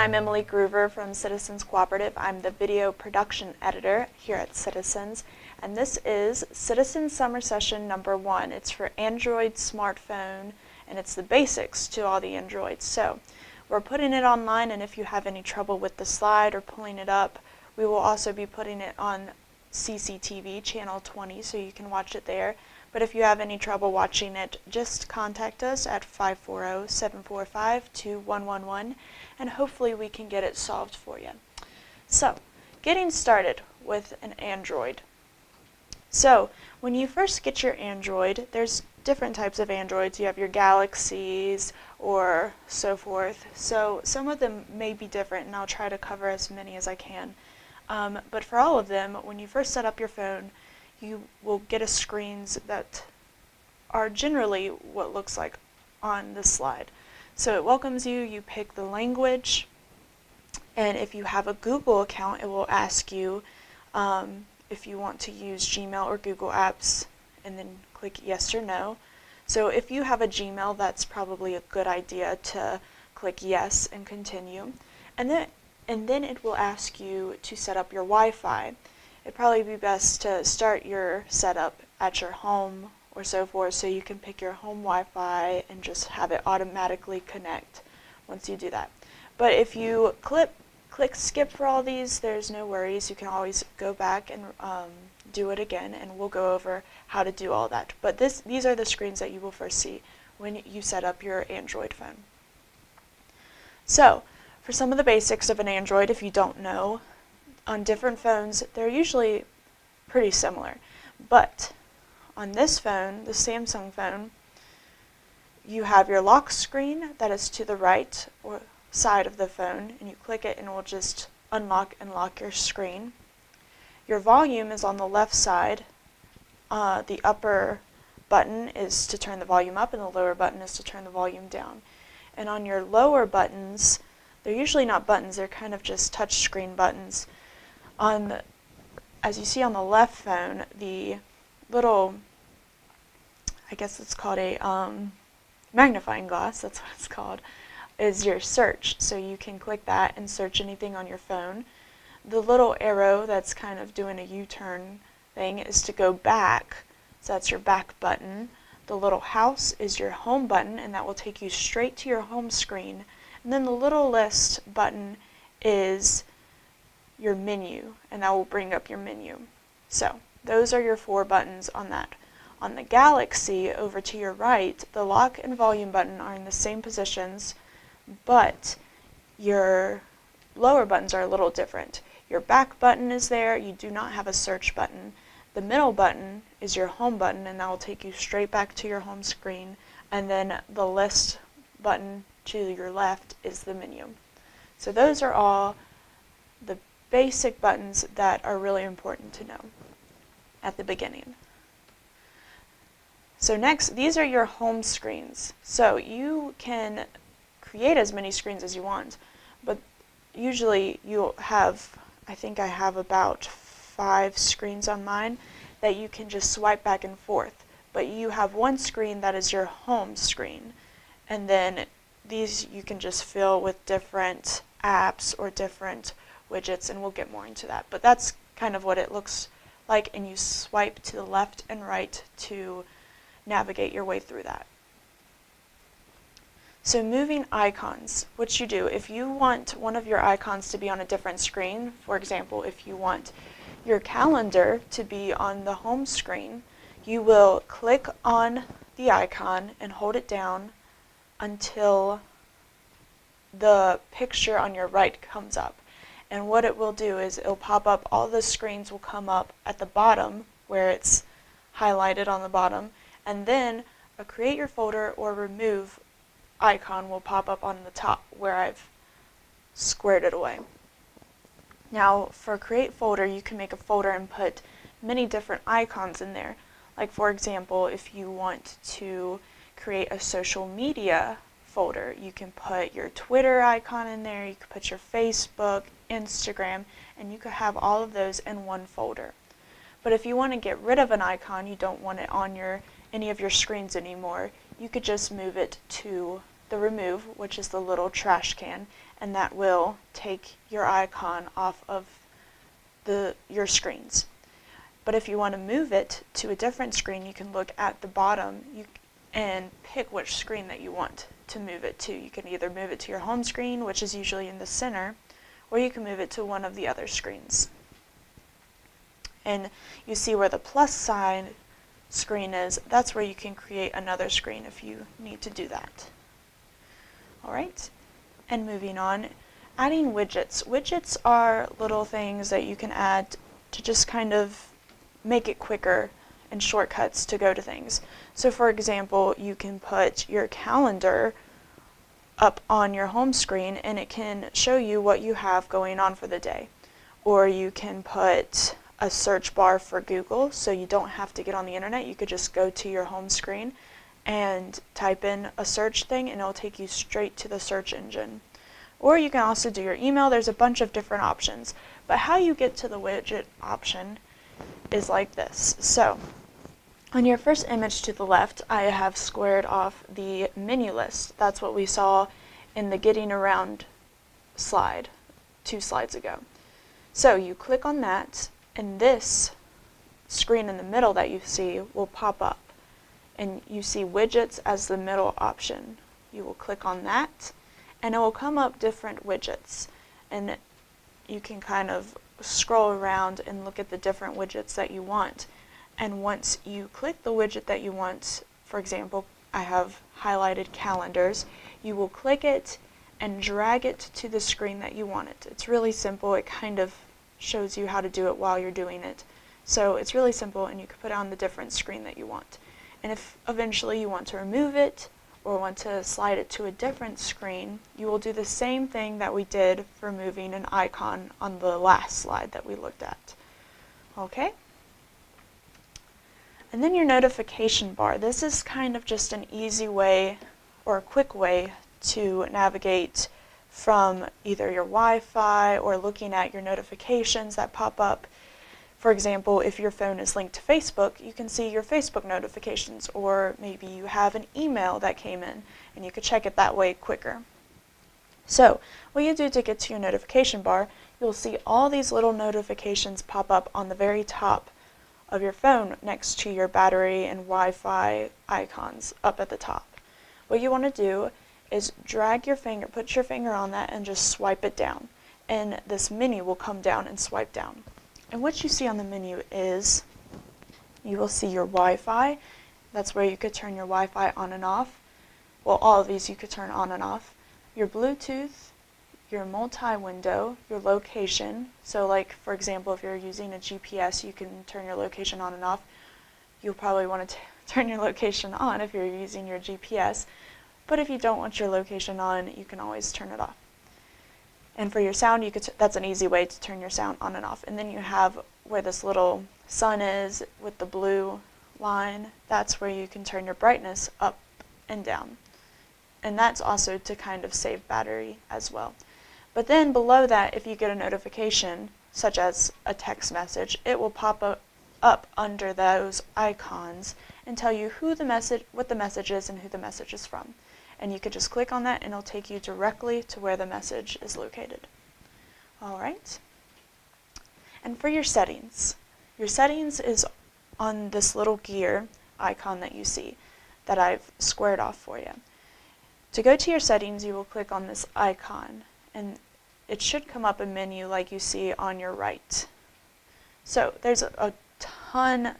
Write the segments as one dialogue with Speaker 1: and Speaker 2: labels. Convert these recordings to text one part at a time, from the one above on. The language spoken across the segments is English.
Speaker 1: I'm Emily Groover from Citizens Cooperative. I'm the video production editor here at Citizens, and this is Citizens Summer Session number 1. It's for Android smartphone, and it's the basics to all the Androids. So we're putting it online, and if you have any trouble with the slide or pulling it up, we will also be putting it on CCTV channel 20, so you can watch it there. But if you have any trouble watching it, just contact us at 540-745-2111, and hopefully we can get it solved for you. So, getting started with an Android. So, when you first get your Android, there's different types of Androids. You have your Galaxies or so forth. So, some of them may be different, and I'll try to cover as many as I can. But for all of them, when you first set up your phone, you will get a screens that are generally what looks like on this slide. So it welcomes you, you pick the language, and if you have a Google account, it will ask you if you want to use Gmail or Google Apps, and then click yes or no. So if you have a Gmail, that's probably a good idea to click yes and continue. And then it will ask you to set up your Wi-Fi. It'd probably be best to start your setup at your home or so forth, so you can pick your home Wi-Fi and just have it automatically connect once you do that. But if you click skip for all these, there's no worries. You can always go back and do it again, and we'll go over how to do all that. But these are the screens that you will first see when you set up your Android phone. So, for some of the basics of an Android, if you don't know, on different phones, they're usually pretty similar. But on this phone, the Samsung phone, you have your lock screen that is to the right or side of the phone, and you click it and it will just unlock and lock your screen. Your volume is on the left side. The upper button is to turn the volume up, and the lower button is to turn the volume down. And on your lower buttons, they're usually not buttons, they're kind of just touch screen buttons. As you see on the left phone, the little, I guess it's called a magnifying glass, that's what it's called, is your search. So you can click that and search anything on your phone. The little arrow that's kind of doing a U-turn thing is to go back, so that's your back button. The little house is your home button, and that will take you straight to your home screen. And then the little list button is your menu, and that will bring up your menu. So those are your 4 buttons on that. On the Galaxy, over to your right, the lock and volume button are in the same positions, but your lower buttons are a little different. Your back button is there, you do not have a search button. The middle button is your home button, and that will take you straight back to your home screen, and then the list button to your left is the menu. So those are all the basic buttons that are really important to know at the beginning. So next, these are your home screens. So you can create as many screens as you want, but usually you'll have, I think I have about 5 screens on mine that you can just swipe back and forth. But you have one screen that is your home screen, and then these you can just fill with different apps or different widgets, and we'll get more into that. But that's kind of what it looks like, and you swipe to the left and right to navigate your way through that. So moving icons, what you do, if you want one of your icons to be on a different screen, for example, if you want your calendar to be on the home screen, you will click on the icon and hold it down until the picture on your right comes up. And what it will do is it'll pop up, all the screens will come up at the bottom where it's highlighted on the bottom, and then a create your folder or remove icon will pop up on the top where I've squared it away. Now for create folder, you can make a folder and put many different icons in there. Like for example, if you want to create a social media folder, you can put your Twitter icon in there, you can put your Facebook, Instagram, and you could have all of those in one folder. But if you want to get rid of an icon, you don't want it on any of your screens anymore, you could just move it to the remove, which is the little trash can, and that will take your icon off of your screens. But if you want to move it to a different screen, you can look at the bottom and pick which screen that you want to move it to. You can either move it to your home screen, which is usually in the center, or you can move it to one of the other screens. And you see where the plus sign screen is, that's where you can create another screen if you need to do that. Alright, and moving on, adding widgets. Widgets are little things that you can add to just kind of make it quicker and shortcuts to go to things. So for example, you can put your calendar up on your home screen and it can show you what you have going on for the day. Or you can put a search bar for Google, so you don't have to get on the internet. You could just go to your home screen and type in a search thing and it'll take you straight to the search engine. Or you can also do your email. There's a bunch of different options. But how you get to the widget option is like this. So on your first image to the left, I have squared off the menu list. That's what we saw in the getting around slide 2 slides ago. So you click on that, and this screen in the middle that you see will pop up. And you see widgets as the middle option. You will click on that, and it will come up different widgets. And you can kind of scroll around and look at the different widgets that you want. And once you click the widget that you want, for example, I have highlighted calendars, you will click it and drag it to the screen that you want it. It's really simple. It kind of shows you how to do it while you're doing it. So it's really simple, and you can put it on the different screen that you want. And if eventually you want to remove it or want to slide it to a different screen, you will do the same thing that we did for moving an icon on the last slide that we looked at. Okay? And then your notification bar. This is kind of just an easy way or a quick way to navigate from either your Wi-Fi or looking at your notifications that pop up. For example, if your phone is linked to Facebook, you can see your Facebook notifications, or maybe you have an email that came in and you could check it that way quicker. So what you do to get to your notification bar, you'll see all these little notifications pop up on the very top of your phone next to your battery and Wi-Fi icons up at the top. What you want to do is drag your finger, put your finger on that and just swipe it down. And this menu will come down and swipe down. And what you see on the menu is, you will see your Wi-Fi. That's where you could turn your Wi-Fi on and off. Well, all of these you could turn on and off. Your Bluetooth, your multi-window, your location. So like, for example, if you're using a GPS, you can turn your location on and off. You'll probably want to turn your location on if you're using your GPS. But if you don't want your location on, you can always turn it off. And for your sound, that's an easy way to turn your sound on and off. And then you have where this little sun is with the blue line. That's where you can turn your brightness up and down. And that's also to kind of save battery as well. But then below that, if you get a notification, such as a text message, it will pop up under those icons and tell you what the message is and who the message is from. And you could just click on that and it'll take you directly to where the message is located. Alright. And for your settings is on this little gear icon that you see that I've squared off for you. To go to your settings, you will click on this icon and it should come up a menu like you see on your right. So there's a ton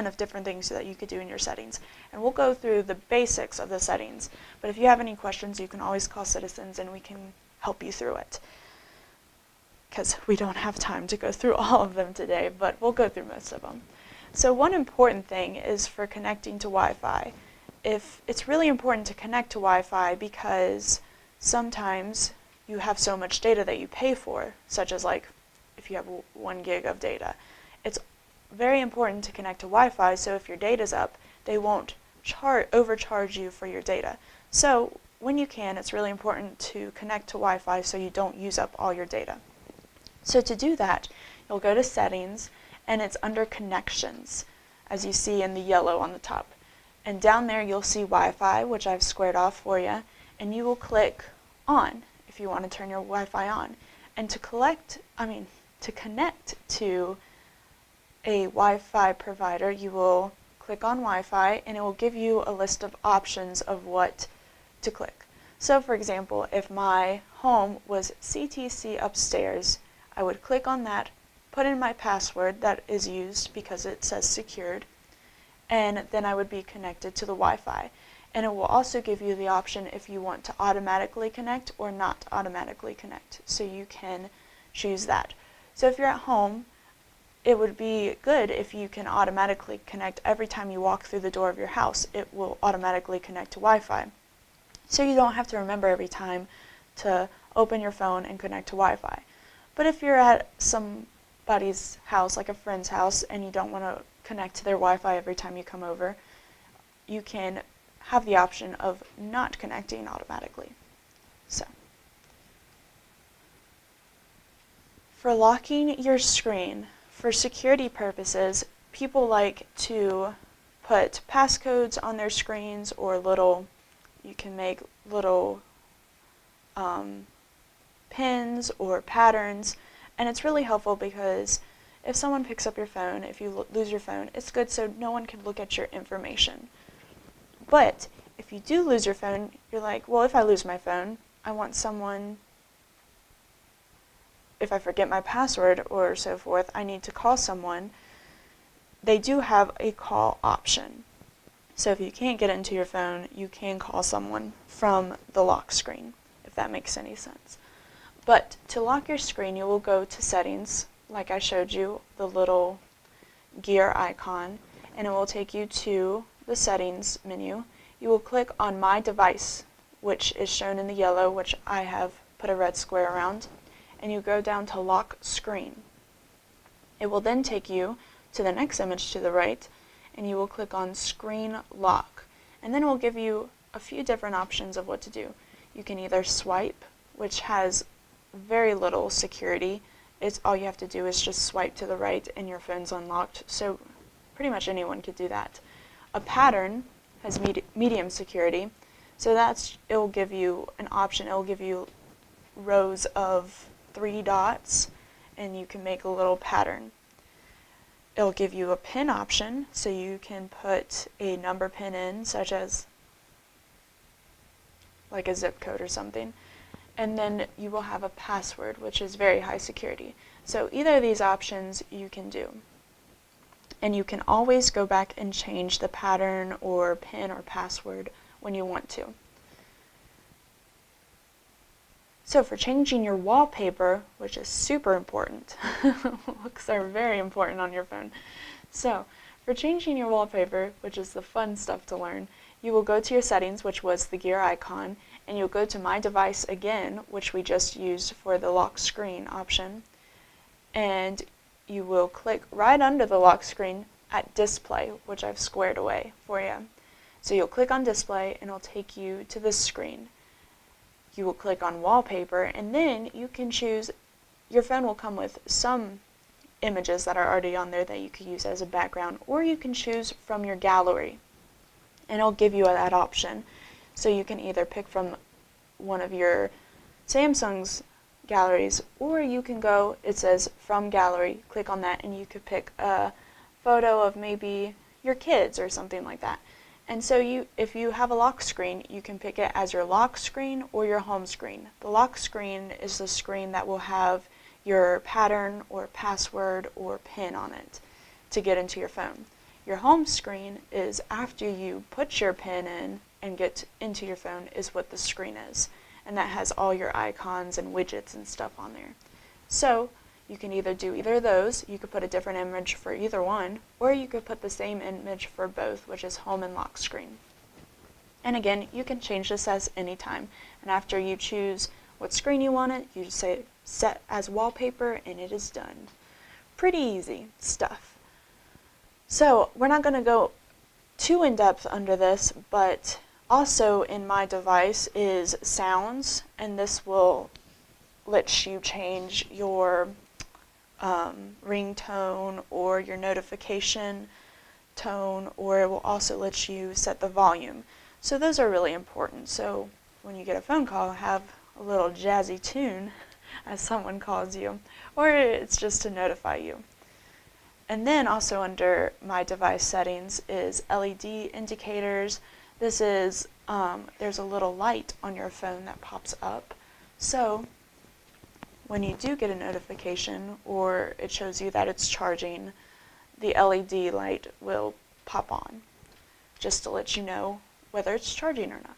Speaker 1: of different things that you could do in your settings. And we'll go through the basics of the settings. But if you have any questions, you can always call Citizens and we can help you through it. Because we don't have time to go through all of them today, but we'll go through most of them. So one important thing is for connecting to Wi-Fi. It's really important to connect to Wi-Fi because sometimes you have so much data that you pay for, such as like if you have 1 gig of data. It's very important to connect to Wi-Fi, so if your data's up, they won't overcharge you for your data. So when you can, it's really important to connect to Wi-Fi so you don't use up all your data. So to do that, you'll go to Settings, and it's under Connections, as you see in the yellow on the top. And down there you'll see Wi-Fi, which I've squared off for you, and you will click on if you want to turn your Wi-Fi on. And to connect to a Wi-Fi provider, you will click on Wi-Fi and it will give you a list of options of what to click. So for example, if my home was CTC upstairs, I would click on that, put in my password that is used because it says secured, and then I would be connected to the Wi-Fi. And it will also give you the option if you want to automatically connect or not automatically connect. So you can choose that. So if you're at home, it would be good if you can automatically connect every time you walk through the door of your house. It will automatically connect to Wi-Fi. So you don't have to remember every time to open your phone and connect to Wi-Fi. But if you're at somebody's house, like a friend's house, and you don't want to connect to their Wi-Fi every time you come over, you can have the option of not connecting automatically. So, for locking your screen, for security purposes, people like to put passcodes on their screens or you can make little pins or patterns, and it's really helpful because if someone picks up your phone, if you lose your phone, it's good so no one can look at your information. But if you do lose your phone, you're like, well, if I lose my phone, I want someone, if I forget my password or so forth, I need to call someone. They do have a call option. So if you can't get into your phone, you can call someone from the lock screen, if that makes any sense. But to lock your screen, you will go to Settings, like I showed you, the little gear icon, and it will take you to the Settings menu. You will click on My Device, which is shown in the yellow, which I have put a red square around, and you go down to Lock Screen. It will then take you to the next image to the right, and you will click on Screen Lock. And then it will give you a few different options of what to do. You can either swipe, which has very little security. All you have to do is just swipe to the right and your phone's unlocked, so pretty much anyone could do that. A pattern has medium security, so it will give you an option. It will give you rows of 3 dots, and you can make a little pattern. It'll give you a pin option, so you can put a number pin in, such as like a zip code or something. And then you will have a password, which is very high security. So either of these options you can do. And you can always go back and change the pattern or pin or password when you want to. So for changing your wallpaper, which is super important, looks are very important on your phone. So for changing your wallpaper, which is the fun stuff to learn, you will go to your settings, which was the gear icon, and you'll go to My Device again, which we just used for the lock screen option, and you will click right under the lock screen at Display, which I've squared away for you. So you'll click on Display and it'll take you to this screen. You will click on Wallpaper, and then you can choose, your phone will come with some images that are already on there that you could use as a background, or you can choose from your gallery, and it'll give you that option. So you can either pick from one of your Samsung's galleries, or you can go, it says from gallery, click on that, and you could pick a photo of maybe your kids or something like that. And so if you have a lock screen, you can pick it as your lock screen or your home screen. The lock screen is the screen that will have your pattern or password or pin on it to get into your phone. Your home screen is after you put your pin in and get into your phone is what the screen is. And that has all your icons and widgets and stuff on there. So you can either do either of those. You could put a different image for either one, or you could put the same image for both, which is home and lock screen. And again, you can change this as any time. And after you choose what screen you want it, you just say set as wallpaper and it is done. Pretty easy stuff. So we're not going to go too in-depth under this, but also in My Device is sounds, and this will let you change your ringtone or your notification tone, or it will also let you set the volume. So those are really important. So when you get a phone call, have a little jazzy tune, as someone calls you, or it's just to notify you. And then also under My Device Settings is LED indicators. This is, there's a little light on your phone that pops up. So when you do get a notification or it shows you that it's charging, the LED light will pop on just to let you know whether it's charging or not.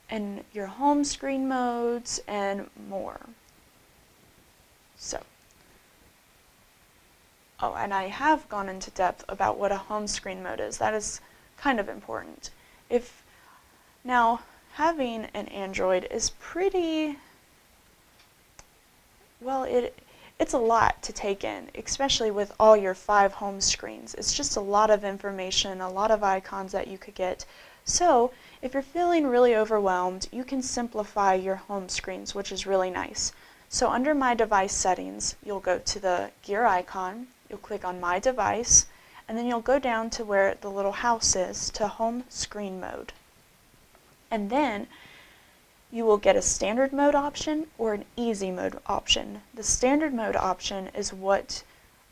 Speaker 1: And your home screen modes and more. So, oh, and I have gone into depth about what a home screen mode is. That is kind of important. Now, having an Android is pretty, well, it's a lot to take in, especially with all your 5 home screens. It's just a lot of information, a lot of icons that you could get. So, if you're feeling really overwhelmed, you can simplify your home screens, which is really nice. So under My Device Settings, you'll go to the gear icon, you'll click on My Device, and then you'll go down to where the little house is to Home Screen Mode. And then you will get a standard mode option or an easy mode option. The standard mode option is what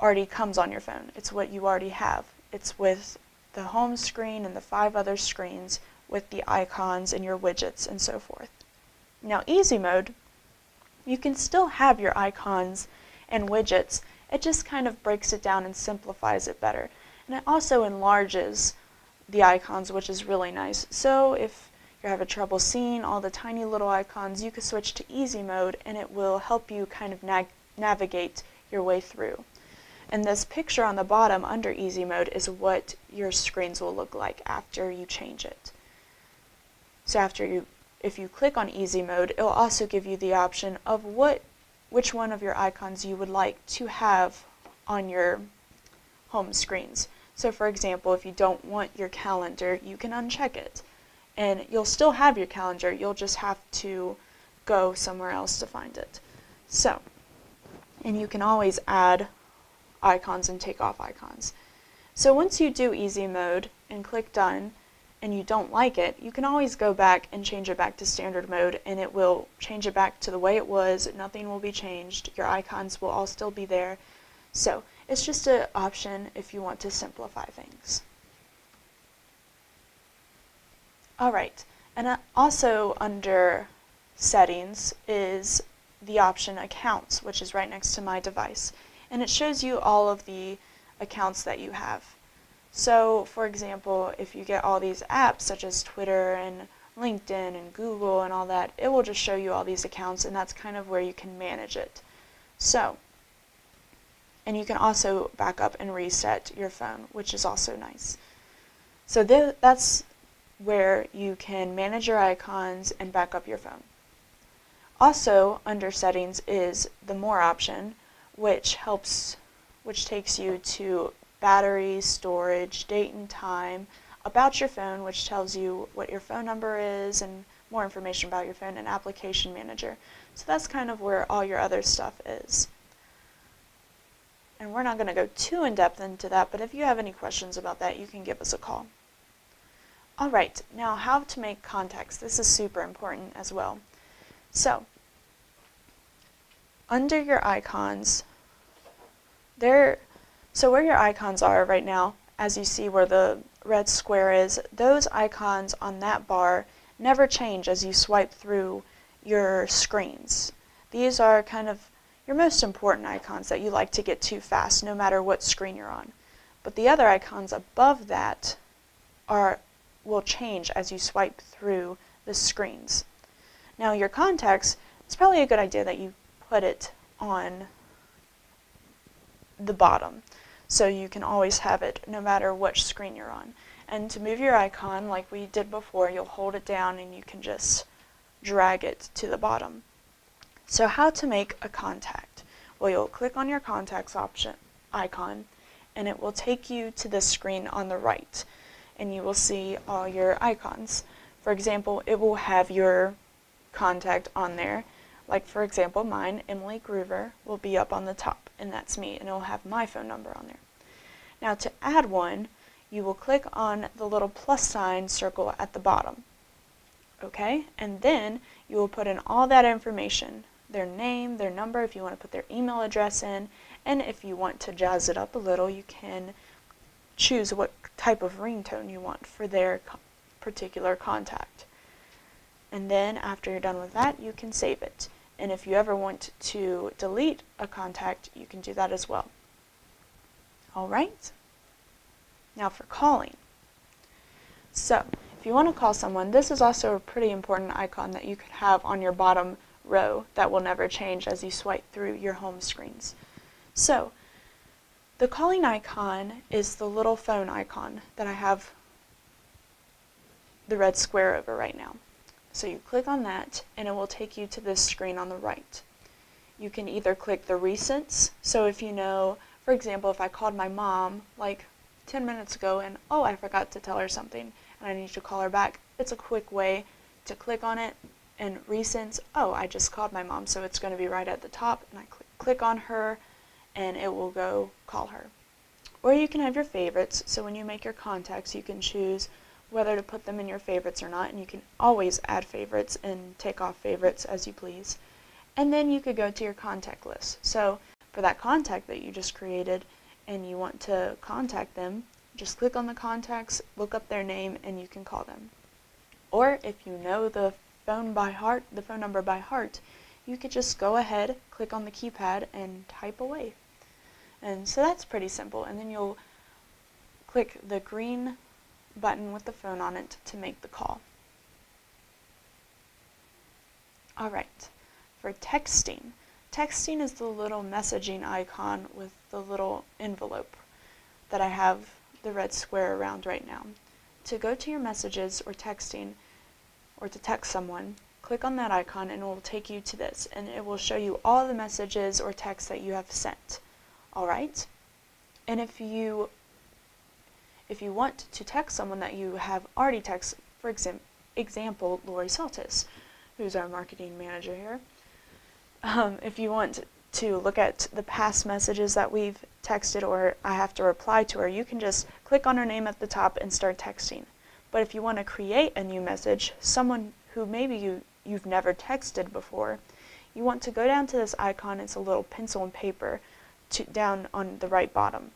Speaker 1: already comes on your phone. It's what you already have. It's with the home screen and the 5 other screens with the icons and your widgets and so forth. Now easy mode, you can still have your icons and widgets. It just kind of breaks it down and simplifies it better. And it also enlarges the icons, which is really nice. So if you're having trouble seeing all the tiny little icons, you can switch to easy mode and it will help you kind of navigate your way through. And this picture on the bottom under easy mode is what your screens will look like after you change it. So if you click on easy mode, it will also give you the option of which one of your icons you would like to have on your home screens. So for example, if you don't want your calendar, you can uncheck it. And you'll still have your calendar, you'll just have to go somewhere else to find it. So, and you can always add icons and take off icons. So once you do easy mode and click done, and you don't like it, you can always go back and change it back to standard mode and it will change it back to the way it was. Nothing will be changed. Your icons will all still be there. So it's just an option if you want to simplify things. Alright, and also under settings is the option accounts, which is right next to My Device. And it shows you all of the accounts that you have. So, for example, if you get all these apps such as Twitter and LinkedIn and Google and all that, it will just show you all these accounts, and that's kind of where you can manage it. So, and you can also back up and reset your phone, which is also nice. So that's where you can manage your icons and back up your phone. Also, under settings is the More option, which takes you to battery, storage, date and time, about your phone, which tells you what your phone number is and more information about your phone, and application manager. So that's kind of where all your other stuff is. And we're not going to go too in depth into that, but if you have any questions about that, you can give us a call. Alright, now how to make contacts. This is super important as well. So, under your icons, so where your icons are right now, as you see where the red square is, those icons on that bar never change as you swipe through your screens. These are kind of your most important icons that you like to get to fast, no matter what screen you're on. But the other icons above that will change as you swipe through the screens. Now your contacts, it's probably a good idea that you put it on the bottom, so you can always have it no matter which screen you're on. And to move your icon, like we did before, you'll hold it down and you can just drag it to the bottom. So how to make a contact? Well, you'll click on your contacts icon, and it will take you to the screen on the right, and you will see all your icons. For example, it will have your contact on there. Like for example, mine, Emily Groover, will be up on the top, and that's me, and it'll have my phone number on there. Now to add one, you will click on the little plus sign circle at the bottom. Okay, and then you will put in all that information, their name, their number, if you want to put their email address in, and if you want to jazz it up a little, you can choose what type of ringtone you want for their particular contact. And then after you're done with that, you can save it. And if you ever want to delete a contact, you can do that as well. All right? Now for calling. So, if you want to call someone, this is also a pretty important icon that you could have on your bottom row that will never change as you swipe through your home screens. So, the calling icon is the little phone icon that I have the red square over right now. So you click on that and it will take you to this screen on the right. You can either click the recents, so if you know, for example, if I called my mom like 10 minutes ago and I forgot to tell her something and I need to call her back, it's a quick way to click on it and recents, I just called my mom, so it's going to be right at the top, and I click on her and it will go call her. Or you can have your favorites, so when you make your contacts you can choose whether to put them in your favorites or not, and you can always add favorites and take off favorites as you please. And then you could go to your contact list. So for that contact that you just created and you want to contact them, just click on the contacts, look up their name, and you can call them. Or if you know the phone number by heart, you could just go ahead, click on the keypad, and type away. And so that's pretty simple. And then you'll click the green button with the phone on it to make the call. Alright, for texting. Texting is the little messaging icon with the little envelope that I have the red square around right now. To go to your messages or texting, or to text someone, click on that icon and it will take you to this, and it will show you all the messages or texts that you have sent. Alright? And if you want to text someone that you have already texted, for example, Lori Saltis, who's our marketing manager here, if you want to look at the past messages that we've texted or I have to reply to her, you can just click on her name at the top and start texting. But if you want to create a new message, someone who maybe you've never texted before, you want to go down to this icon. It's a little pencil and paper down on the right bottom.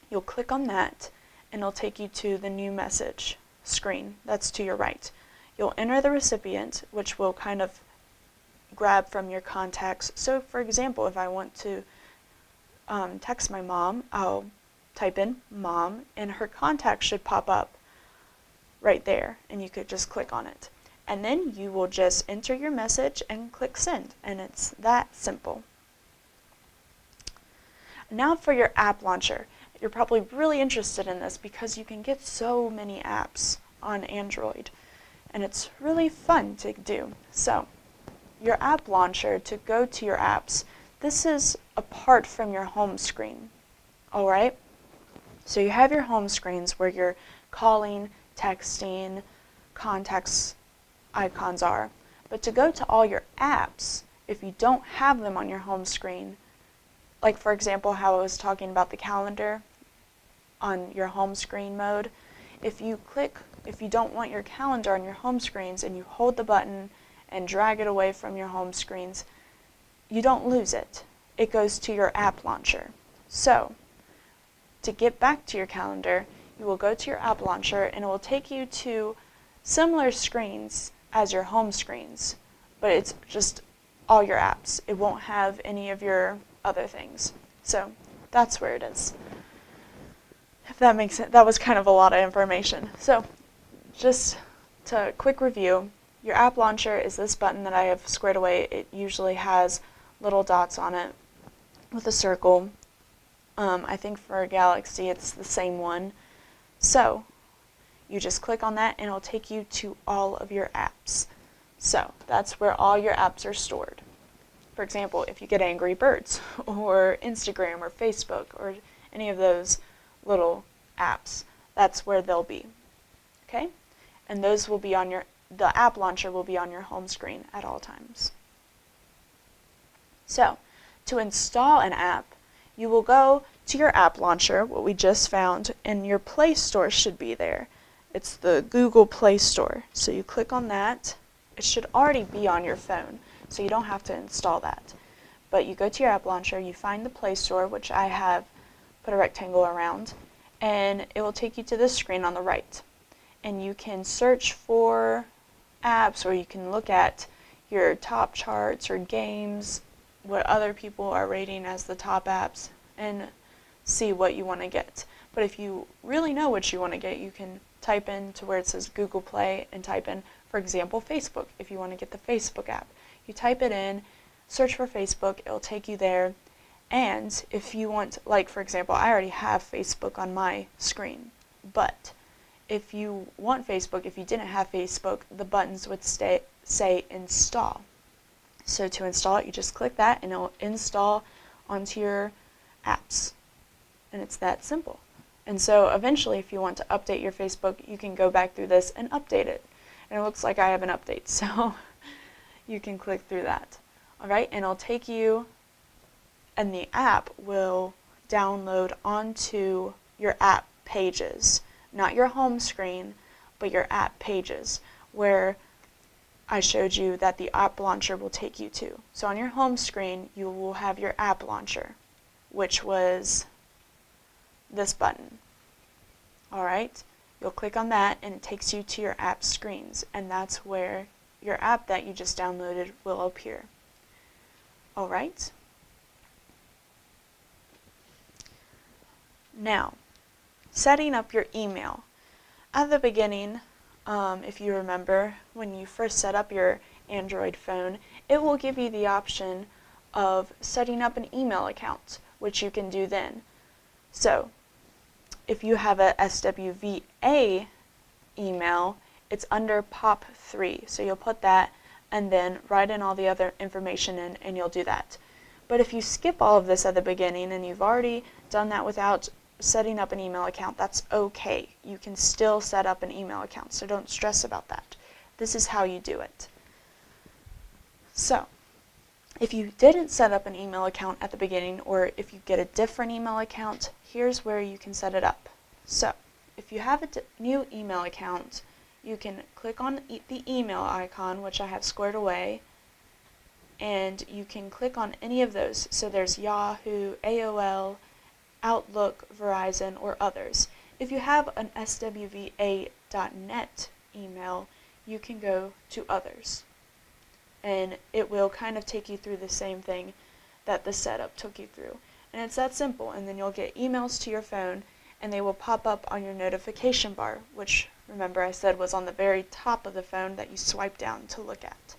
Speaker 1: You'll click on that and it'll take you to the new message screen that's to your right. You'll enter the recipient, which will kind of grab from your contacts. So for example, if I want to text my mom, I'll type in mom and her contact should pop up right there, and you could just click on it. And then you will just enter your message and click send, and it's that simple. Now for your app launcher. You're probably really interested in this because you can get so many apps on Android, and it's really fun to do. So your app launcher, to go to your apps, this is apart from your home screen. Alright? So you have your home screens where your calling, texting, contacts icons are. But to go to all your apps, if you don't have them on your home screen, like for example how I was talking about the calendar on your home screen mode, if you don't want your calendar on your home screens and you hold the button and drag it away from your home screens, you don't lose it. It goes to your app launcher. So, to get back to your calendar, you will go to your app launcher and it will take you to similar screens as your home screens, but it's just all your apps. It won't have any of your other things. So, that's where it is. If that makes sense. That was kind of a lot of information. So, just to quick review, your app launcher is this button that I have squared away. It usually has little dots on it with a circle. I think for Galaxy it's the same one. So, you just click on that and it'll take you to all of your apps. So, that's where all your apps are stored. For example, if you get Angry Birds or Instagram or Facebook or any of those little apps, that's where they'll be. Okay? And those will be on the app launcher will be on your home screen at all times. So, to install an app, you will go to your app launcher, what we just found, and your Play Store should be there. It's the Google Play Store. So you click on that. It should already be on your phone, so you don't have to install that. But you go to your app launcher, you find the Play Store, which I have put a rectangle around, and it will take you to this screen on the right. And you can search for apps, or you can look at your top charts or games, what other people are rating as the top apps, and see what you want to get. But if you really know what you want to get, you can type in to where it says Google Play and type in, for example, Facebook. If you want to get the Facebook app, you type it in, search for Facebook, it'll take you there. And if you want, like for example, I already have Facebook on my screen, but if you want Facebook, if you didn't have Facebook, the buttons would say install. So to install it, you just click that and it'll install onto your apps. And it's that simple. And so eventually, if you want to update your Facebook, you can go back through this and update it. And it looks like I have an update, so you can click through that. All right, and it'll take you, and the app will download onto your app pages. Not your home screen, but your app pages, where I showed you that the app launcher will take you to. So on your home screen, you will have your app launcher, which was this button. All right, you'll click on that and it takes you to your app screens, and that's where your app that you just downloaded will appear. All right. Now, setting up your email. At the beginning, if you remember, when you first set up your Android phone, it will give you the option of setting up an email account, which you can do then. So, if you have a SWVA email, it's under POP3. So you'll put that and then write in all the other information in, and you'll do that. But if you skip all of this at the beginning and you've already done that without setting up an email account, that's okay. You can still set up an email account, so don't stress about that. This is how you do it. So, if you didn't set up an email account at the beginning, or if you get a different email account, here's where you can set it up. So, if you have a new email account, you can click on the email icon, which I have squared away, and you can click on any of those. So there's Yahoo, AOL, Outlook, Verizon, or others. If you have an swva.net email, you can go to others. And it will kind of take you through the same thing that the setup took you through. And it's that simple. And then you'll get emails to your phone, and they will pop up on your notification bar, which, remember I said, was on the very top of the phone that you swipe down to look at.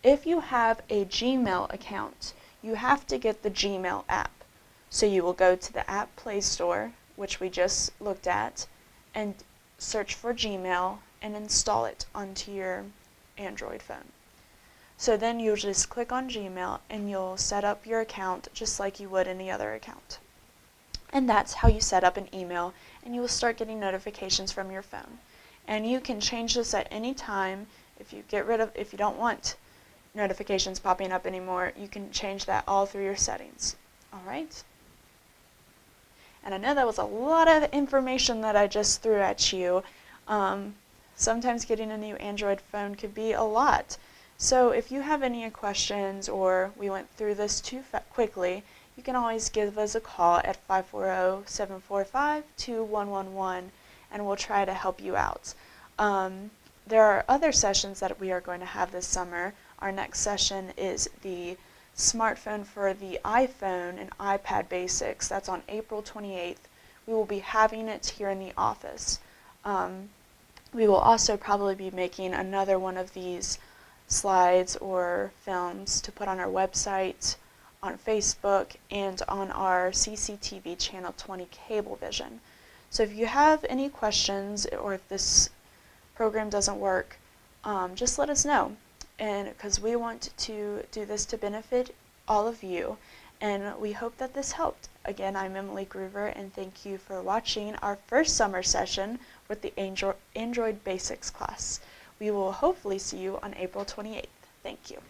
Speaker 1: If you have a Gmail account, you have to get the Gmail app. So you will go to the App Play Store, which we just looked at, and search for Gmail and install it onto your Android phone. So then you'll just click on Gmail and you'll set up your account just like you would any other account. And that's how you set up an email, and you will start getting notifications from your phone. And you can change this at any time. If you don't want notifications popping up anymore, you can change that all through your settings. All right? And I know that was a lot of information that I just threw at you. Sometimes getting a new Android phone could be a lot. So if you have any questions, or we went through this too quickly, you can always give us a call at 540-745-2111, and we'll try to help you out. There are other sessions that we are going to have this summer. Our next session is the smartphone for the iPhone and iPad basics. That's on April 28th. We will be having it here in the office. We will also probably be making another one of these slides or films to put on our website, on Facebook, and on our CCTV Channel 20 Cablevision. So if you have any questions, or if this program doesn't work, just let us know. And because we want to do this to benefit all of you, and we hope that this helped. Again, I'm Emily Groover, and thank you for watching our first summer session with the Android Basics class. We will hopefully see you on April 28th. Thank you.